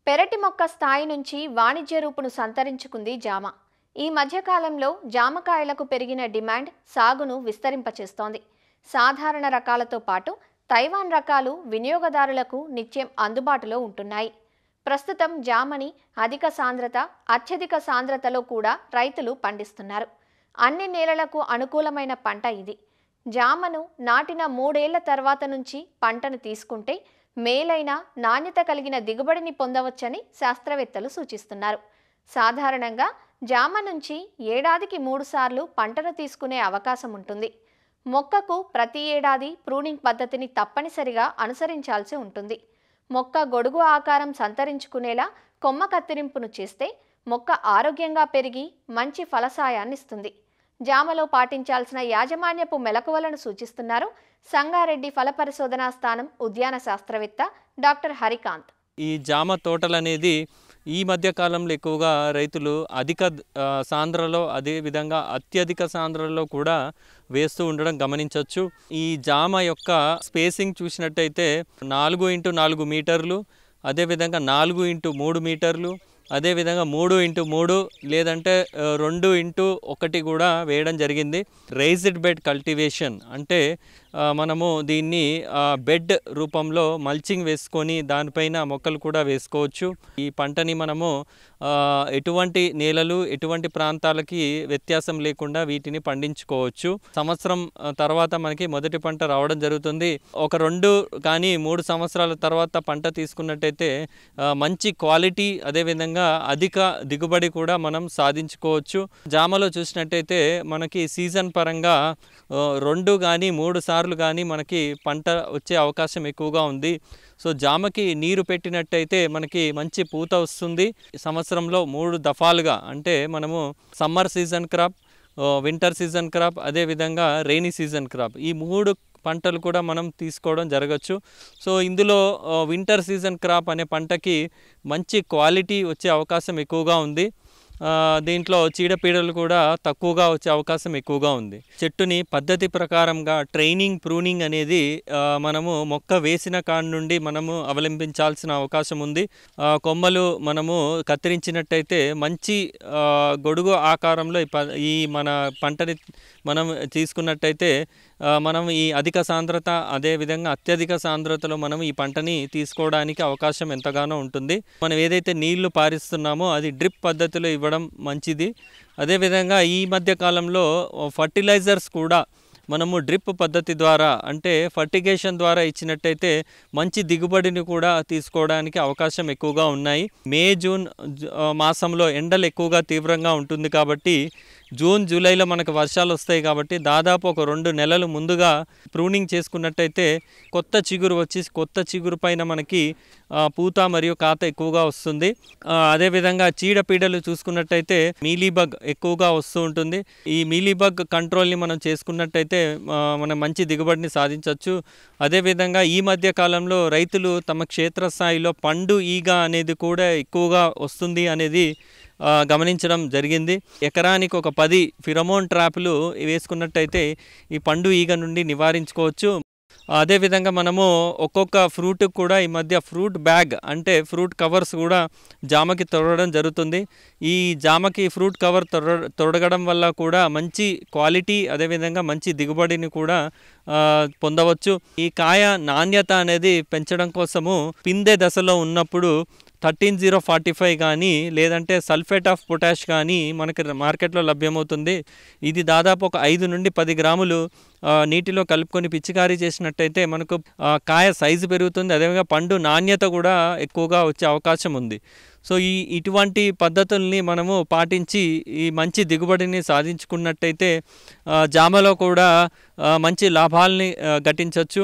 పెరటి మొక్క స్థాయి నుంచి వాణిజ్య రూపును సంతరించుకుంది జామ. ఈ మధ్యకాలంలో జామకాయలకు పెరిగిన డిమాండ్ సాగును విస్తరింపచేస్తోంది. సాధారణ రకాలతో పాటు తైవాన్ రకాలు వినియోగదారులకు నిత్యం అందుబాటులో ఉంటున్నాయి. ప్రస్తుతం జామని అధిక సాంద్రత, అత్యధిక సాంద్రతలో కూడా రైతులు పండిస్తున్నారు. అన్ని నేలలకు అనుకూలమైన పంట ఇది. జామను నాటిన 3 ఏళ్ల తర్వాత నుంచి పంటను తీసుకుంటే మేలైన నాణ్యత కలిగిన దిగుబడిని పొందవచ్చని శాస్త్రవేత్తలు సూచిస్తున్నారు. సాధారణంగా జామ నుంచి ఏడాదికి 3 సార్లు పంటను తీసుకునే అవకాశం ఉంటుంది. మొక్కకు ప్రతి ఏడాది ప్రూనింగ్ పద్ధతిని తప్పనిసరిగా అనుసరించాల్సి ఉంటుంది. మొక్క గొడుగు ఆకారం సంతరించుకునేలా కొమ్మ కత్తిరింపును చేస్తే మొక్క ఆరోగ్యంగా పెరిగి మంచి ఫలసాయాన్నిస్తుంది. జామలో పాటించాల్సిన యాజమాన్యపు మెలకువలను సూచిస్తున్నారు సంగారెడ్డి ఫల పరిశోధనా స్థానం ఉద్యాన శాస్త్రవేత్త డాక్టర్ హరికాంత్. ఈ జామ తోటలనేది ఈ మధ్య కాలంలో ఎక్కువగా రైతులు అధిక సాంద్రలో, అదే విధంగా అత్యధిక సాంద్రలో కూడా వేస్తూ ఉండడం గమనించవచ్చు. ఈ జామ యొక్క స్పేసింగ్ చూసినట్టయితే 4x4 మీటర్లు, అదేవిధంగా 4x3 మీటర్లు, అదేవిధంగా 3x3 లేదంటే 2x1 కూడా వేయడం జరిగింది. రైజ్డ్ బెడ్ కల్టివేషన్ అంటే మనము దీన్ని బెడ్ రూపంలో మల్చింగ్ వేసుకొని దానిపైన మొక్కలు కూడా వేసుకోవచ్చు. ఈ పంటని మనము ఎటువంటి నేలలు, ఎటువంటి ప్రాంతాలకి వ్యత్యాసం లేకుండా వీటిని పండించుకోవచ్చు. సంవత్సరం తర్వాత మనకి మొదటి పంట రావడం జరుగుతుంది. ఒక 2 కానీ 3 సంవత్సరాల తర్వాత పంట తీసుకున్నట్టయితే మంచి క్వాలిటీ, అదేవిధంగా అధిక దిగుబడి కూడా మనం సాధించుకోవచ్చు. జామలో చూసినట్టయితే మనకి సీజన్ పరంగా 2 కానీ 3 సార్లు కానీ మనకి పంట వచ్చే అవకాశం ఎక్కువగా ఉంది. సో జామకి నీరు పెట్టినట్టయితే మనకి మంచి పూత వస్తుంది. సంవత్సరంలో 3 దఫాలుగా, అంటే మనము summer season crop, winter season crop, అదేవిధంగా రెయినీ సీజన్ క్రాప్, ఈ 3 పంటలు కూడా మనం తీసుకోవడం జరగచ్చు. సో ఇందులో వింటర్ సీజన్ క్రాప్ అనే పంటకి మంచి క్వాలిటీ వచ్చే అవకాశం ఎక్కువగా ఉంది. దీంట్లో చీడపీడలు కూడా తక్కువగా వచ్చే అవకాశం ఎక్కువగా ఉంది. చెట్టుని పద్ధతి ప్రకారంగా ట్రైనింగ్, ప్రూనింగ్ అనేది మనము మొక్క వేసిన కాడి నుండి మనము అవలంబించాల్సిన అవకాశం ఉంది. కొమ్మలు మనము కత్తిరించినట్టయితే మంచి గొడుగు ఆకారంలో ఈ మన పంటని మనం తీసుకున్నట్టయితే మనం ఈ అధిక సాంద్రత, అదేవిధంగా అత్యధిక సాంద్రతలో మనం ఈ పంటని తీసుకోవడానికి అవకాశం ఎంతగానో ఉంటుంది. మనం ఏదైతే నీళ్లు పారిస్తున్నామో అది డ్రిప్ పద్ధతిలో ఇవ్వడం మంచిది. అదేవిధంగా ఈ మధ్య కాలంలో ఫర్టిలైజర్స్ కూడా మనము డ్రిప్ పద్ధతి ద్వారా, అంటే ఫర్టిగేషన్ ద్వారా ఇచ్చినట్టయితే మంచి దిగుబడిని కూడా తీసుకోవడానికి అవకాశం ఎక్కువగా ఉన్నాయి. మే, జూన్ మాసంలో ఎండలు ఎక్కువగా తీవ్రంగా ఉంటుంది కాబట్టి జూన్, జూలైలో మనకు వర్షాలు వస్తాయి కాబట్టి దాదాపు ఒక 2 నెలలు ముందుగా ప్రూనింగ్ చేసుకున్నట్టయితే కొత్త చిగురు వచ్చి కొత్త చిగురు పైన మనకి పూత మరియు కాత ఎక్కువగా వస్తుంది. అదేవిధంగా చీడపీడలు చూసుకున్నట్టయితే మీలీబగ్ ఎక్కువగా వస్తూ ఉంటుంది. ఈ మీలీబగ్ కంట్రోల్ని మనం చేసుకున్నట్టయితే మనం మంచి దిగుబడిని సాధించవచ్చు. అదేవిధంగా ఈ మధ్య కాలంలో రైతులు తమ క్షేత్రస్థాయిలో పండు ఈగ అనేది కూడా ఎక్కువగా వస్తుంది అనేది గమనించడం జరిగింది. ఎకరానికి ఒక 10 ఫిరమోన్ ట్రాప్లు వేసుకున్నట్టయితే ఈ పండు ఈగ నుండి నివారించుకోవచ్చు. అదేవిధంగా మనము ఒక్కొక్క ఫ్రూట్ కూడా ఈ మధ్య ఫ్రూట్ బ్యాగ్, అంటే ఫ్రూట్ కవర్స్ కూడా జామకి తొడగడం జరుగుతుంది. ఈ జామకి ఫ్రూట్ కవర్ తొడగడం వల్ల కూడా మంచి క్వాలిటీ, అదేవిధంగా మంచి దిగుబడిని కూడా పొందవచ్చు. ఈ కాయ నాణ్యత అనేది పెంచడం కోసము పిందె దశలో ఉన్నప్పుడు 13045 కానీ లేదంటే సల్ఫేట్ ఆఫ్ పొటాష్ కానీ మనకి మార్కెట్లో లభ్యమవుతుంది. ఇది దాదాపు ఒక 5 నుండి 10 గ్రాములు నీటిలో కలుపుకొని పిచికారీ చేసినట్టయితే మనకు కాయ సైజు పెరుగుతుంది. అదేవిధంగా పండు నాణ్యత కూడా ఎక్కువగా వచ్చే అవకాశం ఉంది. సో ఇటువంటి పద్ధతుల్ని మనము పాటించి ఈ మంచి దిగుబడిని సాధించుకున్నట్టయితే జామలో కూడా మంచి లాభాలని గటించవచ్చు.